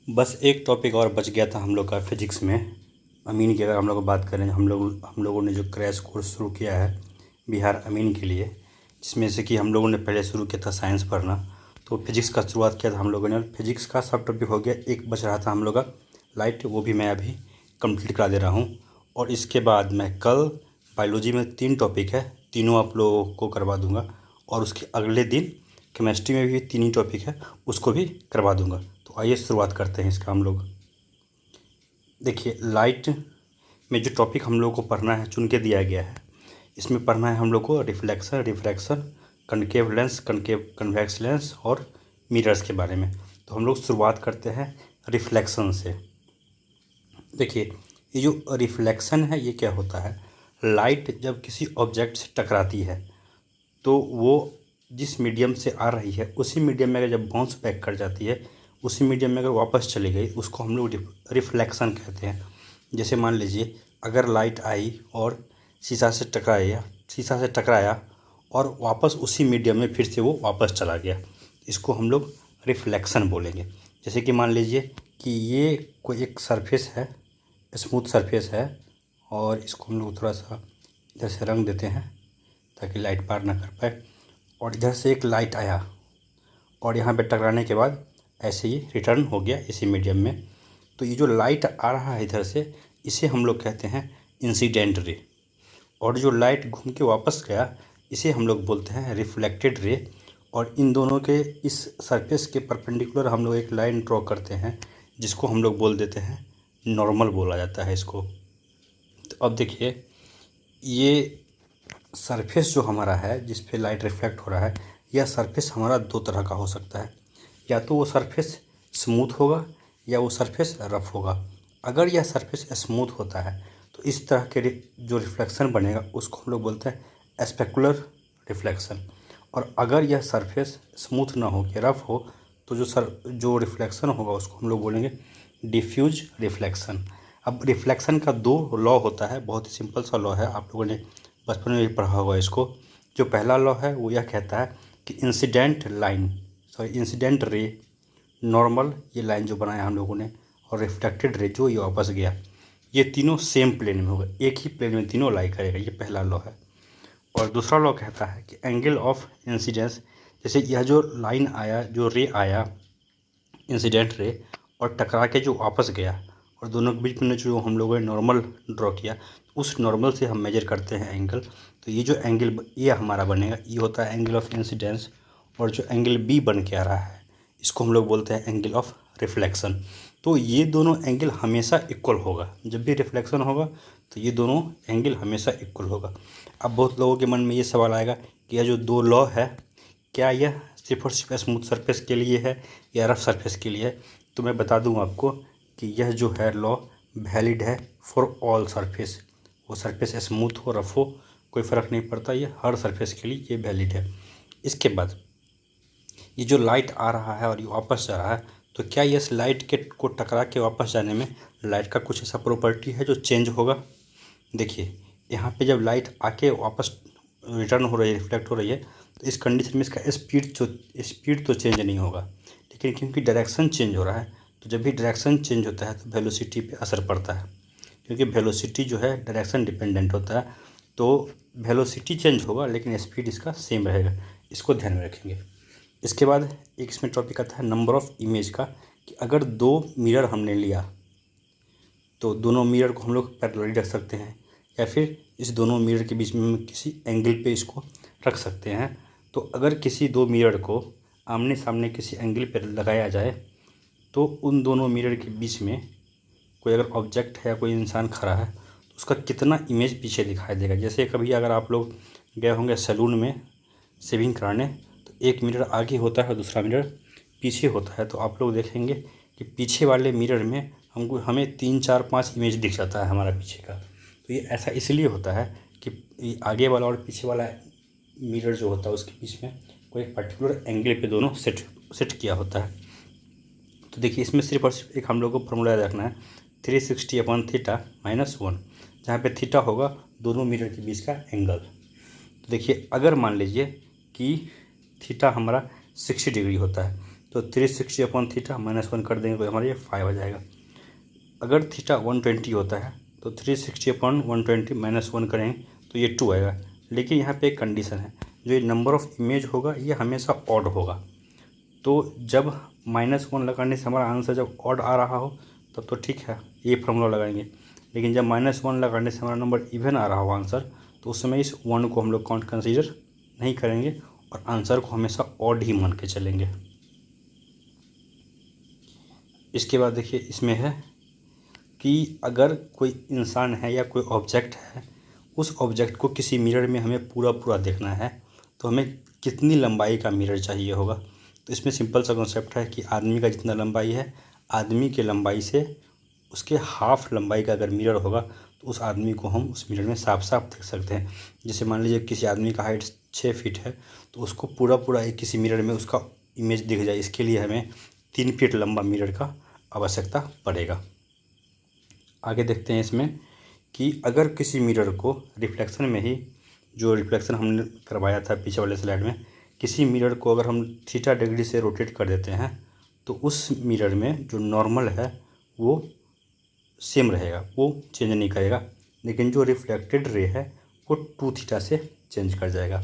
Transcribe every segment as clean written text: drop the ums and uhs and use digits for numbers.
बस एक टॉपिक और बच गया था हम लोग का फिजिक्स में। अमीन की अगर हम लोग बात करें, हम लोगों ने जो क्रैश कोर्स शुरू किया है बिहार अमीन के लिए, जिसमें से कि हम लोगों ने पहले शुरू किया था साइंस पढ़ना, तो फिजिक्स का शुरुआत किया था हम लोगों ने। और फिजिक्स का सब टॉपिक हो गया, एक बच रहा था हम लोग का लाइट, वो भी मैं अभी कंप्लीट करा दे रहा हूँ। और इसके बाद मैं कल बायोलॉजी में 3 टॉपिक है, तीनों आप लोगों को करवा दूँगा। और उसके अगले दिन केमिस्ट्री में भी 3 ही टॉपिक है, उसको भी करवा दूँगा। तो आइए शुरुआत करते हैं इसका हम लोग। देखिए, लाइट में जो टॉपिक हम लोग को पढ़ना है चुन के दिया गया है, इसमें पढ़ना है हम लोग को reflection, refraction, concave lens, concave convex lens और मिरर्स के बारे में। तो हम लोग शुरुआत करते हैं रिफ्लेक्शन से। देखिए, ये जो रिफ्लेक्शन है ये क्या होता है, लाइट जब किसी ऑब्जेक्ट से टकराती है तो वो जिस मीडियम से आ रही है उसी मीडियम में अगर जब बाउंस बैक कर जाती है, उसी मीडियम में अगर वापस चली गई, उसको हम लोग रिफ्लेक्शन कहते हैं। जैसे मान लीजिए, अगर लाइट आई और शीशा से टकराया और वापस उसी मीडियम में फिर से वो वापस चला गया, इसको हम लोग रिफ्लेक्शन बोलेंगे। जैसे कि मान लीजिए कि ये कोई एक सरफेस है, स्मूथ सरफेस है, और इसको हम लोग थोड़ा सा इधर से रंग देते हैं ताकि लाइट पार ना कर पाए। और इधर से एक लाइट आया और यहाँ पे टकराने के बाद ऐसे ही रिटर्न हो गया इसी मीडियम में। तो ये जो लाइट आ रहा है इधर से, इसे हम लोग कहते हैं इंसिडेंट रे। और जो लाइट घूम के वापस गया, इसे हम लोग बोलते हैं रिफ्लेक्टेड रे। और इन दोनों के इस सरफेस के परपेंडिकुलर हम लोग एक लाइन ड्रॉ करते हैं, जिसको हम लोग बोल देते हैं नॉर्मल बोला जाता है इसको। तो अब देखिए, ये सरफेस जो हमारा है जिस पे लाइट रिफ्लेक्ट हो रहा है, यह सरफेस हमारा 2 तरह का हो सकता है। या तो वो सरफेस स्मूथ होगा या वो सरफेस रफ होगा। अगर यह सरफेस स्मूथ होता है तो इस तरह के जो रिफ्लेक्शन बनेगा उसको हम लोग बोलते हैं स्पेकुलर रिफ्लेक्शन। और अगर यह सरफेस स्मूथ ना हो कि रफ हो, तो जो रिफ्लेक्शन होगा उसको हम लोग बोलेंगे डिफ्यूज रिफ्लेक्शन। अब रिफ्लेक्शन का 2 लॉ होता है, बहुत ही सिंपल सा लॉ है, आप लोगों ने बचपन में भी पढ़ा होगा इसको। जो पहला लॉ है वो यह कहता है कि इंसिडेंट रे, नॉर्मल ये लाइन जो बनाया हम लोगों ने, और रिफ्लेक्टेड रे जो ये वापस गया, ये तीनों सेम प्लेन में होगा, एक ही प्लेन में तीनों लाई करेगा। ये पहला लॉ है। और दूसरा लॉ कहता है कि एंगल ऑफ इंसिडेंस, जैसे यह जो लाइन आया, जो रे आया इंसिडेंट रे, और टकरा के जो वापस गया, और दोनों के बीच में जो हम लोगों ने नॉर्मल ड्रॉ किया, उस नॉर्मल से हम मेजर करते हैं एंगल। तो ये जो एंगल ये हमारा बनेगा, ये होता है एंगल ऑफ इंसिडेंस। और जो एंगल बी बन के आ रहा है, इसको हम लोग बोलते हैं एंगल ऑफ रिफ्लेक्शन। तो ये दोनों एंगल हमेशा इक्वल होगा, जब भी रिफ्लेक्शन होगा तो ये दोनों एंगल हमेशा इक्वल होगा। अब बहुत लोगों के मन में ये सवाल आएगा कि यह जो 2 लॉ है, क्या यह सिर्फ और सिर्फ स्मूथ सरफेस के लिए है या रफ सरफेस के लिए है? तो मैं बता दूं आपको कि यह जो है लॉ वैलिड है फॉर ऑल सरफेस। वो सरफेस स्मूथ हो रफ हो, कोई फ़र्क नहीं पड़ता, ये हर सरफेस के लिए ये वैलिड है। इसके बाद ये जो लाइट आ रहा है और ये वापस जा रहा है, तो क्या ये इस लाइट के को टकरा के वापस जाने में लाइट का कुछ ऐसा प्रॉपर्टी है जो चेंज होगा? देखिए, यहाँ पे जब लाइट आके वापस रिटर्न हो रही है, रिफ्लेक्ट हो रही है, तो इस कंडीशन में इसका स्पीड तो चेंज नहीं होगा, लेकिन क्योंकि डायरेक्शन चेंज हो रहा है, तो जब भी डायरेक्शन चेंज होता है तो वेलोसिटी पे असर पड़ता है, क्योंकि वेलोसिटी जो है डायरेक्शन डिपेंडेंट होता है। तो वेलोसिटी चेंज होगा लेकिन स्पीड इसका सेम रहेगा, इसको ध्यान में रखेंगे। इसके बाद एक इसमें टॉपिक आता है नंबर ऑफ़ इमेज का, कि अगर 2 मिरर हमने लिया तो दोनों मिरर को हम लोग पैरेलली रख सकते हैं, या फिर इस दोनों मिरर के बीच में हम किसी एंगल पे इसको रख सकते हैं। तो अगर किसी 2 मिरर को आमने सामने किसी एंगल पर लगाया जाए, तो उन दोनों मिरर के बीच में कोई अगर ऑब्जेक्ट है या कोई इंसान खड़ा है, तो उसका कितना इमेज पीछे दिखाई देगा। जैसे कभी अगर आप लोग गए होंगे सैलून में शेविंग कराने, तो एक मिरर आगे होता है और दूसरा मिरर पीछे होता है, तो आप लोग देखेंगे कि पीछे वाले मिरर में हमें 3 4 5 इमेज दिख जाता है हमारा पीछे का। तो ये ऐसा इसलिए होता है कि आगे वाला और पीछे वाला मिरर जो होता है उसके बीच में कोई एक पर्टिकुलर एंगल पे दोनों सेट किया होता है। तो देखिए, इसमें सिर्फ और सिर्फ एक हम लोग को फॉर्मूला याद रखना है, 360/θ-1, जहाँ पे थीटा होगा दोनों मिरर के बीच का एंगल। तो देखिए, अगर मान लीजिए कि थीटा हमारा 60 डिग्री होता है, तो 360 अपॉन थीटा -1 कर देंगे तो हमारा ये 5 आ जाएगा। अगर थीटा 120 होता है तो 360 अपॉन 120 -1 करेंगे तो ये 2 आएगा। लेकिन यहाँ पे एक कंडीशन है, जो ये नंबर ऑफ़ इमेज होगा ये हमेशा ऑड होगा। तो जब -1 लगाने से हमारा आंसर जब ऑड आ रहा हो तब तो ठीक है, ये फॉर्मूला लगाएंगे। लेकिन जब -1 लगाने से हमारा नंबर इवन आ रहा हो आंसर, तो उस समय इस 1 को हम लोग काउंट कंसीडर नहीं करेंगे और आंसर को हमेशा ऑड ही मान के चलेंगे। इसके बाद देखिए इसमें है कि अगर कोई इंसान है या कोई ऑब्जेक्ट है, उस ऑब्जेक्ट को किसी मिरर में हमें पूरा पूरा देखना है तो हमें कितनी लंबाई का मिरर चाहिए होगा। तो इसमें सिंपल सा कॉन्सेप्ट है कि आदमी का जितना लंबाई है, आदमी के लंबाई से उसके हाफ लंबाई का अगर मिरर होगा तो उस आदमी को हम उस मिरर में साफ साफ देख सकते हैं। जैसे मान लीजिए किसी आदमी का हाइट 6 फीट है तो उसको पूरा पूरा एक किसी मिरर में उसका इमेज दिख जाए, इसके लिए हमें 3 फीट लंबा मिरर का आवश्यकता पड़ेगा। आगे देखते हैं इसमें कि अगर किसी मिरर को रिफ्लेक्शन में ही, जो रिफ्लेक्शन हमने करवाया था पीछे वाले स्लाइड में, किसी मिरर को अगर हम थीटा डिग्री से रोटेट कर देते हैं तो उस मिरर में जो नॉर्मल है वो सेम रहेगा, वो चेंज नहीं करेगा। लेकिन जो रिफ्लेक्टेड रे है वो 2 थीटा से चेंज कर जाएगा।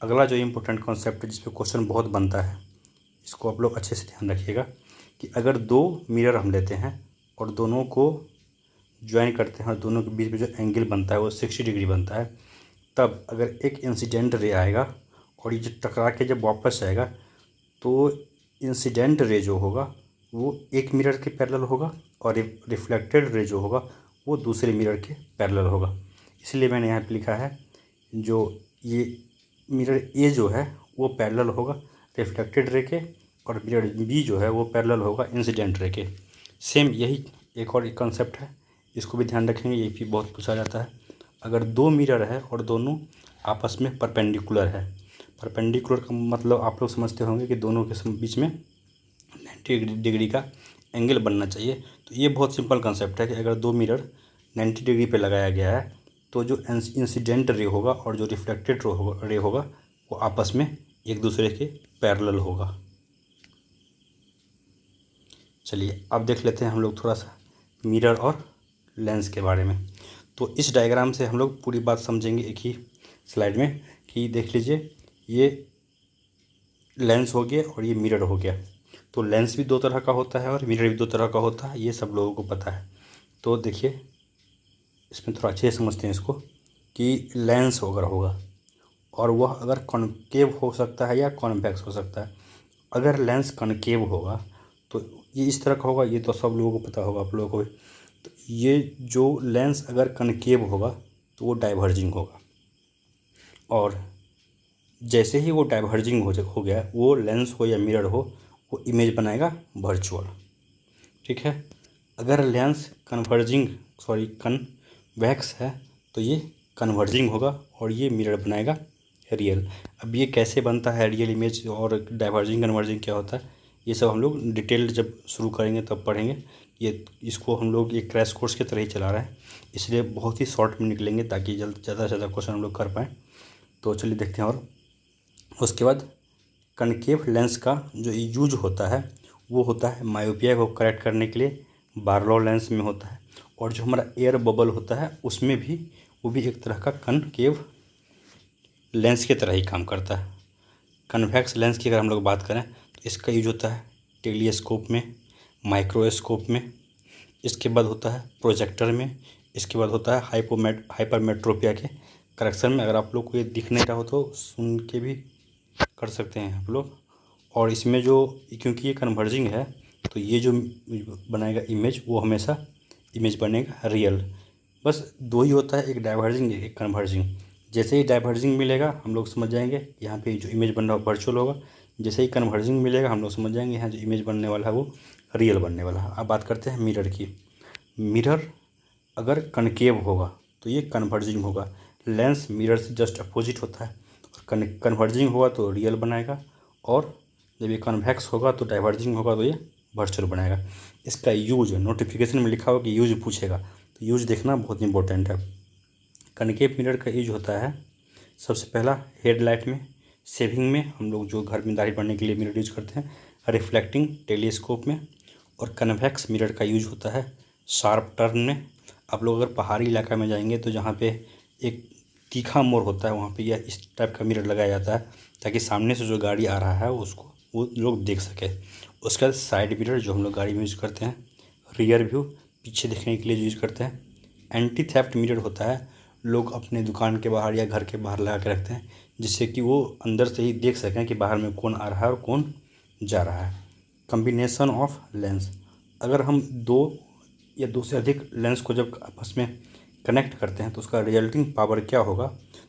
अगला जो इम्पोर्टेंट कॉन्सेप्ट है जिस पे क्वेश्चन बहुत बनता है, इसको आप लोग अच्छे से ध्यान रखिएगा कि अगर 2 मिरर हम लेते हैं और दोनों को ज्वाइन करते हैं और दोनों के बीच में जो एंगल बनता है वो 60 डिग्री बनता है, तब अगर एक इंसिडेंट रे आएगा और ये जो टकरा के जब वापस आएगा तो इंसिडेंट रे जो होगा वो एक मिरर के पैरेलल होगा और रिफ्लेक्टेड रे जो होगा वो दूसरे मिरर के पैरेलल होगा। इसलिए मैंने यहाँ पे लिखा है जो ये मिरर ए जो है वो पैरेलल होगा रिफ्लेक्टेड रे के और मिरर बी जो है वो पैरेलल होगा इंसिडेंट रे के। सेम यही एक और कंसेप्ट है, इसको भी ध्यान रखेंगे, ये भी बहुत पूछा जाता है। अगर 2 मिरर है और दोनों आपस में परपेंडिकुलर है, परपेंडिकुलर का मतलब आप लोग समझते होंगे कि दोनों के बीच में 90 डिग्री का एंगल बनना चाहिए। तो ये बहुत सिंपल कंसेप्ट है कि अगर 2 मिरर 90 डिग्री पे लगाया गया है तो जो इंसिडेंट रे होगा और जो रिफ्लेक्टेड रे होगा वो आपस में एक दूसरे के पैरेलल होगा। चलिए अब देख लेते हैं हम लोग थोड़ा सा मिरर और लेंस के बारे में। तो इस डायग्राम से हम लोग पूरी बात समझेंगे एक ही स्लाइड में कि देख लीजिए ये लेंस हो गया और ये मिरर हो गया। तो लेंस भी 2 तरह का होता है और मिरर भी 2 तरह का होता है, ये सब लोगों को पता है। तो देखिए इसमें थोड़ा अच्छे से समझते हैं इसको कि लेंस अगर होगा और वह अगर कॉनकेव हो सकता है या कॉन्वेक्स हो सकता है। अगर लेंस कॉनकेव होगा तो ये इस तरह का होगा, ये तो सब लोगों को पता होगा आप लोगों को भी। तो ये जो लेंस अगर कॉनकेव होगा तो वो डाइवर्जिंग होगा और जैसे ही वो डाइवर्जिंग हो गया, वो लेंस हो या मिरर हो, वो इमेज बनाएगा वर्चुअल। ठीक है, अगर लेंस कन्वेक्स है तो ये कन्वर्जिंग होगा और ये मिरर बनाएगा रियल। अब ये कैसे बनता है रियल इमेज और डाइवर्जिंग कन्वर्जिंग क्या होता है, ये सब हम लोग डिटेल जब शुरू करेंगे तब पढ़ेंगे। ये इसको हम लोग एक क्रैश कोर्स की तरह ही चला रहे हैं, इसलिए बहुत ही शॉर्ट में निकलेंगे ताकि ज़्यादा से ज़्यादा क्वेश्चन हम लोग कर पाएँ। तो चलिए देखते हैं। और उसके बाद कनकेव लेंस का जो यूज होता है वो होता है मायोपिया को करेक्ट करने के लिए, बार्लो लेंस में होता है। और जो हमारा एयर बबल होता है उसमें भी वो भी एक तरह का कनकेव लेंस की तरह ही काम करता है। कन्वेक्स लेंस की अगर हम लोग बात करें तो इसका यूज होता है टेलीस्कोप में, माइक्रोस्कोप में, इसके बाद होता है प्रोजेक्टर में, इसके बाद होता है हाइपरमेट्रोपिया के करेक्शन में। अगर आप लोग को ये दिख नहीं रहा हो तो सुन के भी कर सकते हैं आप लोग। और इसमें जो क्योंकि ये कन्वर्जिंग है तो ये जो बनाएगा इमेज वो हमेशा इमेज बनेगा रियल। बस 2 ही होता है, एक डाइवर्जिंग एक कन्वर्जिंग। जैसे ही डाइवर्जिंग मिलेगा हम लोग समझ जाएंगे यहाँ पे जो इमेज बन रहा है वर्चुअल होगा, जैसे ही कन्वर्जिंग मिलेगा हम लोग समझ जाएंगे यहाँ जो इमेज बनने वाला है वो रियल बनने वाला है। अब बात करते हैं मिरर की। मिरर अगर कनकेव होगा तो ये कन्वर्जिंग होगा, लेंस मिरर से जस्ट अपोजिट होता है। और कन्वर्जिंग होगा तो रियल बनाएगा और जब ये कन्वेक्स होगा तो डाइवर्जिंग होगा तो ये वर्चुअल बनाएगा। इसका यूज नोटिफिकेशन में लिखा हुआ कि यूज पूछेगा, तो यूज देखना बहुत इंपॉर्टेंट है। कनकेव मिरर का यूज होता है सबसे पहला हेडलाइट में, सेविंग में, हम लोग जो घर में दाढ़ी बढ़ने के लिए मिरर यूज करते हैं, रिफ्लेक्टिंग टेलीस्कोप में, और कन्वेक्स मिरर का यूज होता है शार्प टर्न में। आप लोग अगर पहाड़ी इलाका में जाएंगे तो जहाँ पे एक तीखा मोड़ होता है वहाँ पे यह इस टाइप का मिरर लगाया जाता है ताकि सामने से जो गाड़ी आ रहा है उसको वो लोग देख सके। उसके बाद साइड मिरर जो हम लोग गाड़ी में यूज़ करते हैं, रियर व्यू पीछे देखने के लिए यूज करते हैं, एंटी थेफ्ट मिरर होता है, लोग अपने दुकान के बाहर या घर के बाहर लगा के रखते हैं जिससे कि वो अंदर से ही देख सकें कि बाहर में कौन आ रहा है और कौन जा रहा है। कम्बिनेशन ऑफ लेंस, अगर हम दो या दो से अधिक लेंस को जब आपस में कनेक्ट करते हैं तो उसका रिजल्टिंग पावर क्या होगा।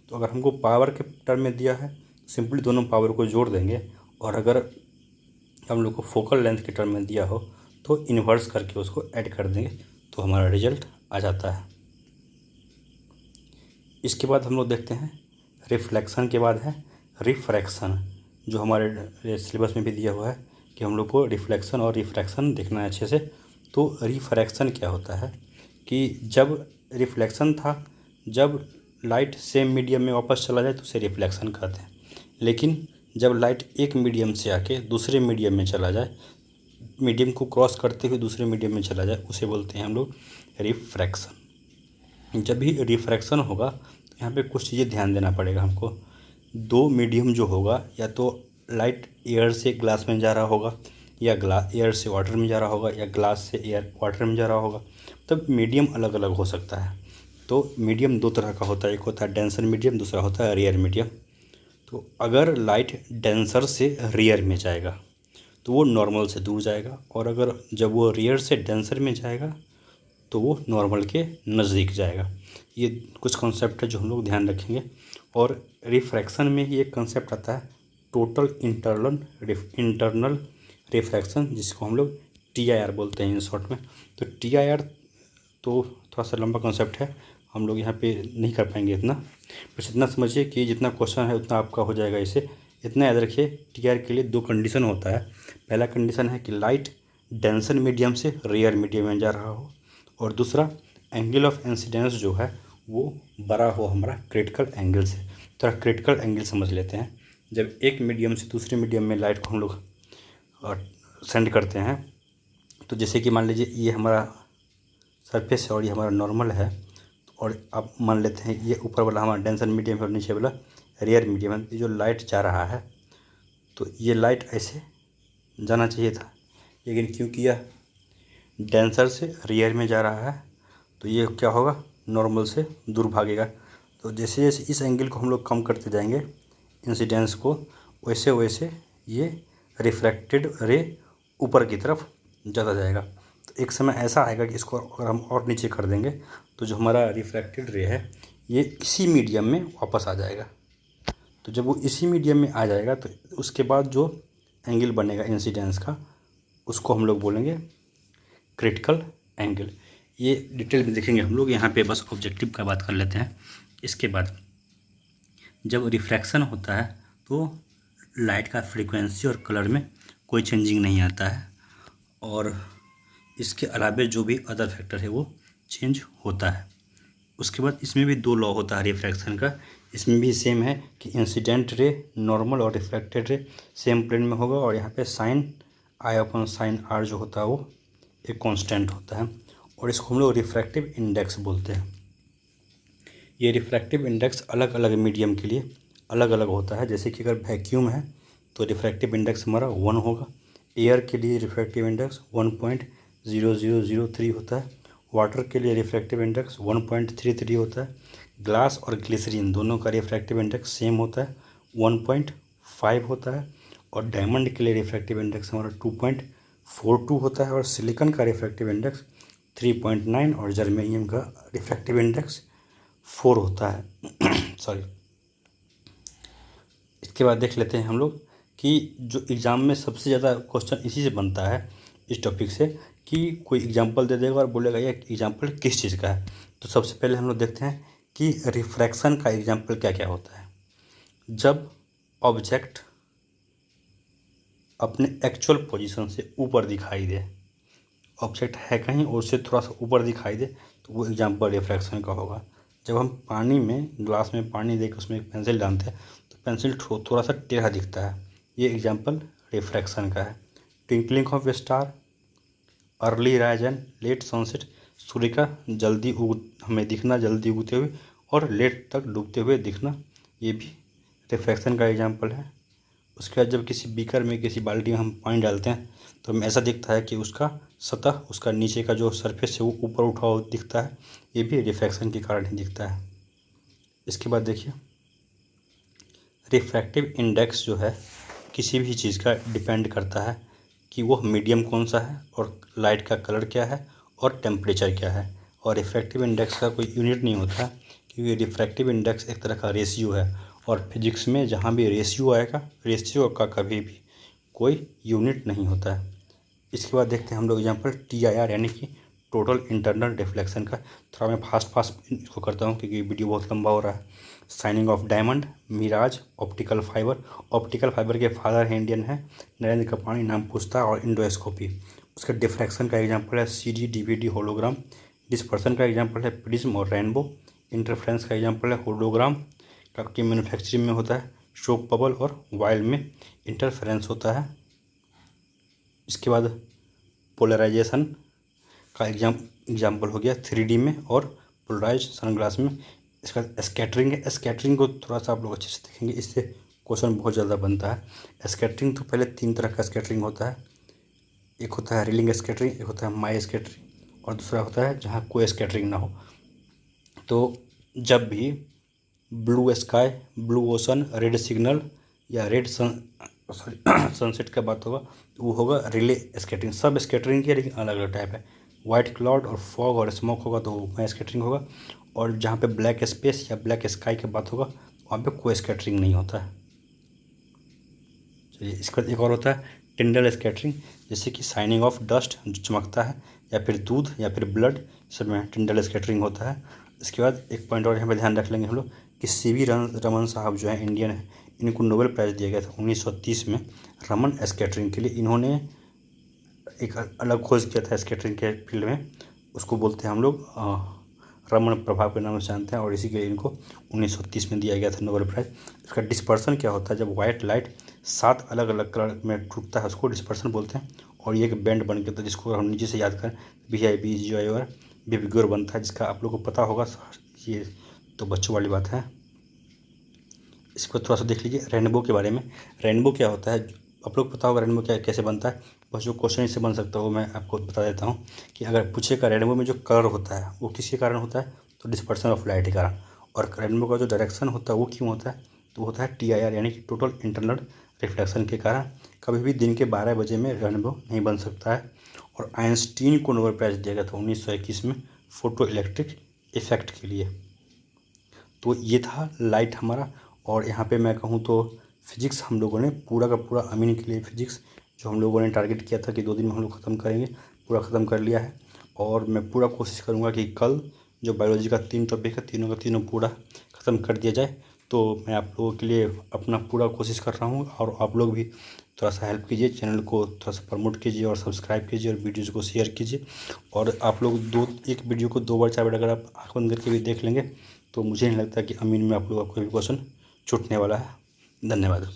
तो अगर हमको पावर के टर्म में दिया है, सिंपली दोनों पावर को जोड़ देंगे, और अगर हम लोग को फोकल लेंथ के टर्म में दिया हो तो इन्वर्स करके उसको ऐड कर देंगे तो हमारा रिजल्ट आ जाता है। इसके बाद हम लोग देखते हैं रिफ्लेक्शन के बाद है रिफ्रैक्शन, जो हमारे सिलेबस में भी दिया हुआ है कि हम लोग को रिफ्लेक्शन और रिफ्रैक्शन देखना है अच्छे से। तो रिफ्रैक्शन क्या होता है कि जब रिफ्लेक्शन था, जब लाइट सेम मीडियम में वापस चला जाए तो उसे रिफ्लेक्शन कहते हैं, लेकिन जब लाइट एक मीडियम से आके दूसरे मीडियम में चला जाए, मीडियम को क्रॉस करते हुए दूसरे मीडियम में चला जाए, उसे बोलते हैं हम लोग रिफ्रैक्शन। जब भी रिफ्रैक्शन होगा तो यहाँ पे कुछ चीज़ें ध्यान देना पड़ेगा हमको। दो मीडियम जो होगा, या तो लाइट एयर से ग्लास में जा रहा होगा, या एयर से वाटर में जा रहा होगा, या ग्लास से एयर वाटर में जा रहा होगा, तब मीडियम अलग अलग हो सकता है। तो मीडियम दो तरह का होता है, एक होता है डेंसर मीडियम, दूसरा होता है रेयर मीडियम। तो अगर लाइट डेंसर से रेयर में जाएगा तो वो नॉर्मल से दूर जाएगा, और अगर जब वो रेयर से डेंसर में जाएगा तो वो नॉर्मल के नज़दीक जाएगा। ये कुछ कॉन्सेप्ट है जो हम लोग ध्यान रखेंगे। और रिफ्रैक्शन में ही एक कंसेप्ट आता है टोटल इंटरनल रिफ्रैक्शन, जिसको हम लोग TIR बोलते हैं इन शॉर्ट में। तो TIR तो थोड़ा सा लंबा कॉन्सेप्ट है, हम लोग यहाँ पे नहीं कर पाएंगे इतना, बस इतना समझिए कि जितना क्वेश्चन है उतना आपका हो जाएगा। इसे इतना याद रखिए, TIR के लिए दो कंडीशन होता है। पहला कंडीशन है कि लाइट डेंसर मीडियम से रेयर मीडियम में जा रहा हो, और दूसरा एंगल ऑफ इंसिडेंस जो है वो बड़ा हो हमारा क्रिटिकल एंगल से। थोड़ा क्रिटिकल एंगल समझ लेते हैं। जब एक मीडियम से दूसरे मीडियम में लाइट को हम लोग सेंड करते हैं, तो जैसे कि मान लीजिए ये हमारा सरफेस है और ये हमारा नॉर्मल है, और अब मान लेते हैं ये ऊपर वाला हमारा डेंसर मीडियम है और नीचे वाला रेयर मीडियम है। जो लाइट जा रहा है तो ये लाइट ऐसे जाना चाहिए था, लेकिन क्योंकि यह डेंसर से रेयर में जा रहा है तो ये क्या होगा, नॉर्मल से दूर भागेगा। तो जैसे जैसे इस एंगल को हम लोग कम करते जाएंगे इंसिडेंस को, वैसे वैसे ये रिफ्लेक्टेड रे ऊपर की तरफ जाता जाएगा। तो एक समय ऐसा आएगा कि इसको अगर हम और नीचे कर देंगे तो जो हमारा रिफ्लेक्टेड रे है ये इसी मीडियम में वापस आ जाएगा। तो जब वो इसी मीडियम में आ जाएगा तो उसके बाद जो एंगल बनेगा इंसिडेंस का, उसको हम लोग बोलेंगे क्रिटिकल एंगल। ये डिटेल में देखेंगे हम लोग, यहाँ पे बस ऑब्जेक्टिव का बात कर लेते हैं। इसके बाद जब रिफ्रैक्शन होता है तो लाइट का फ्रीक्वेंसी और कलर में कोई चेंजिंग नहीं आता है, और इसके अलावा जो भी अदर फैक्टर है वो चेंज होता है। उसके बाद इसमें भी दो लॉ होता है रिफ्रैक्शन का। इसमें भी सेम है कि इंसिडेंट रे नॉर्मल और रिफ्लेक्टेड रे सेम प्लेन में होगा, और यहाँ पे साइन I/sin r जो होता है वो एक कांस्टेंट होता है, और इसको हम लोग रिफ्रैक्टिव इंडेक्स बोलते हैं। ये रिफ्रैक्टिव इंडेक्स अलग अलग मीडियम के लिए अलग अलग होता है। जैसे कि अगर वैक्यूम है तो रिफ्रैक्टिव इंडेक्स हमारा 1 होगा, एयर के लिए रिफ्रैक्टिव इंडेक्स 1.0003 होता है, वाटर के लिए रिफ्रैक्टिव इंडेक्स 1.33 होता है, ग्लास और ग्लिसरीन दोनों का रिफ्रैक्टिव इंडेक्स सेम होता है 1.5 होता है, और डायमंड के लिए रिफ्रैक्टिव इंडेक्स हमारा 2.42 होता है, और सिलिकॉन का रिफ्रैक्टिव इंडेक्स 3.9, और जर्मेनियम का रिफ्रैक्टिव इंडेक्स 4 होता है सॉरी। इसके बाद देख लेते हैं हम लोग कि जो एग्ज़ाम में सबसे ज़्यादा क्वेश्चन इसी से बनता है, इस टॉपिक से, कि कोई एग्जांपल दे देगा और बोलेगा ये एग्जांपल किस चीज़ का है। तो सबसे पहले हम लोग देखते हैं कि रिफ्रैक्शन का एग्जांपल क्या क्या होता है। जब ऑब्जेक्ट अपने एक्चुअल पोजीशन से ऊपर दिखाई दे, ऑब्जेक्ट है कहीं और उससे थोड़ा सा ऊपर दिखाई दे, तो वो एग्जांपल रिफ्रैक्शन का होगा। जब हम पानी में, ग्लास में पानी देकर उसमें एक पेंसिल डालते हैं तो पेंसिल थोड़ा सा टेढ़ा दिखता है, ये एग्जांपल रिफ्रैक्शन का है। Twinkling of a star, early rise and late sunset, सूर्य का जल्दी हमें दिखना, जल्दी उगते हुए और लेट तक डूबते हुए दिखना, ये भी रिफ्लेक्शन का एग्जाम्पल है। उसके बाद जब किसी बीकर में, किसी बाल्टी में हम पानी डालते हैं तो हमें ऐसा दिखता है कि उसका सतह, उसका नीचे का जो सरफेस है वो ऊपर उठा हुआ दिखता है, ये भी रिफ्लेक्शन के कारण ही दिखता है। इसके बाद देखिए, रिफ्रैक्टिव इंडेक्स जो है किसी भी चीज़ का डिपेंड करता है कि वो मीडियम कौन सा है और लाइट का कलर क्या है और टेम्परेचर क्या है। और रिफ्रैक्टिव इंडेक्स का कोई यूनिट नहीं होता, क्योंकि रिफ्रैक्टिव इंडेक्स एक तरह का रेशियो है और फिजिक्स में जहाँ भी रेशियो आएगा, रेशियो का कभी भी कोई यूनिट नहीं होता है। इसके बाद देखते हैं हम लोग एग्जांपल TIR यानी कि टोटल इंटरनल रिफ्लेक्शन का। थोड़ा मैं फास्ट इसको करता हूँ क्योंकि वीडियो बहुत लंबा हो रहा है। Shining of diamond, mirage, optical fibre. Optical fibre के फादर है इंडियन है नरेंद्र कपाणी, नाम पूछता है, और इंडोस्कोपी। उसका डिफ्रैक्शन का एग्जाम्पल है CD, DVD, होलोग्राम। डिस्पर्सन का एग्जाम्पल है प्रिज्म और रेनबो। इंटरफ्रेंस का एग्जाम्पल है होलोग्राम, की मैन्युफैक्चरिंग में होता है शोक बबल और वाइल में इंटरफेरेंस होता है। इसके बाद पोलराइजेशन का एग्जाम्पल हो गया 3D में और पोलराइज सनग्लास में। इसका स्कैटरिंग है। स्कैटरिंग को थोड़ा सा आप लोग अच्छे से देखेंगे, इससे क्वेश्चन बहुत ज़्यादा बनता है। स्कैटरिंग तो पहले 3 तरह का स्कैटरिंग होता है। एक होता है रिलिंग स्कैटरिंग, एक होता है माई स्कैटरिंग और दूसरा होता है जहाँ कोई स्कैटरिंग ना हो। तो जब भी blue sky, blue ocean, red signal या रेड सनसेट का बात होगा तो वो होगा रिले स्कैटरिंग। सब स्कैटरिंग की है लेकिन अलग अलग टाइप है। वाइट क्लाउड और फॉग और स्मोक होगा तो वो स्कैटरिंग होगा, और जहाँ पे ब्लैक स्पेस या ब्लैक स्काई की बात होगा वहाँ पे कोई स्कैटरिंग नहीं होता है। चलिए, इसका एक और होता है टिंडल स्कैटरिंग, जैसे कि साइनिंग ऑफ डस्ट जो चमकता है, या फिर दूध या फिर ब्लड, सब में टिंडल स्कैटरिंग होता है। इसके बाद एक पॉइंट और यहाँ पे ध्यान रख लेंगे हम लोग कि CV रमन साहब जो है इंडियन है, इनको नोबेल प्राइज़ दिया गया था 1930 में रमन स्कैटरिंग के लिए। इन्होंने एक अलग खोज किया था स्कैटरिंग के फील्ड में, उसको बोलते हैं हम लोग रमन प्रभाव के नाम से जानते हैं, और इसी के लिए इनको 1930 में दिया गया था नोबेल प्राइज़। इसका डिस्पर्सन क्या होता है, जब वाइट लाइट 7 अलग अलग कलर में टूटता है उसको डिस्पर्सन बोलते हैं, और ये एक बैंड बन के था जिसको हम नीचे से याद करें VIB GI और बिग्योर बनता है, जिसका आप लोग को पता होगा, ये तो बच्चों वाली बात है। इसको थोड़ा सा देख लीजिए रेनबो के बारे में। रेनबो क्या होता है आप लोग पता होगा, रेनबो क्या कैसे बनता है, बस जो क्वेश्चन इससे बन सकता है वो मैं आपको बता देता हूँ कि अगर पूछेगा रेनबो में जो कलर होता है वो किसके कारण होता है, तो डिस्पर्सन ऑफ लाइट के कारण। और रेनबो का जो डायरेक्शन होता है वो क्यों होता है, तो होता है TIR यानी कि टोटल इंटरनल रिफ्लेक्शन के कारण। कभी भी दिन के 12 बजे में रेनबो नहीं बन सकता है। और आइंस्टीन को नोबेल प्राइज़ दिया गया था 1921 में फोटो इलेक्ट्रिक इफेक्ट के लिए। तो ये था लाइट हमारा। और यहाँ पे मैं कहूँ तो फिजिक्स हम लोगों ने पूरा का पूरा अमीन के लिए फिजिक्स जो हम लोगों ने टारगेट किया था कि 2 दिन में हम लोग ख़त्म करेंगे, पूरा ख़त्म कर लिया है। और मैं पूरा कोशिश करूँगा कि कल जो बायोलॉजी का 3 टॉपिक है तीनों का तीनों पूरा ख़त्म कर दिया जाए। तो मैं आप लोगों के लिए अपना पूरा कोशिश कर रहा हूँ, और आप लोग भी थोड़ा सा हेल्प कीजिए, चैनल को थोड़ा सा प्रमोट कीजिए और सब्सक्राइब कीजिए और वीडियोज़ को शेयर कीजिए। और आप लोग एक वीडियो को 2 बार 4 बार अगर आप आँख बंद करके भी देख लेंगे तो मुझे नहीं लगता कि अमीन में आप लोगों का कोई भी क्वेश्चन छूटने वाला है। धन्यवाद।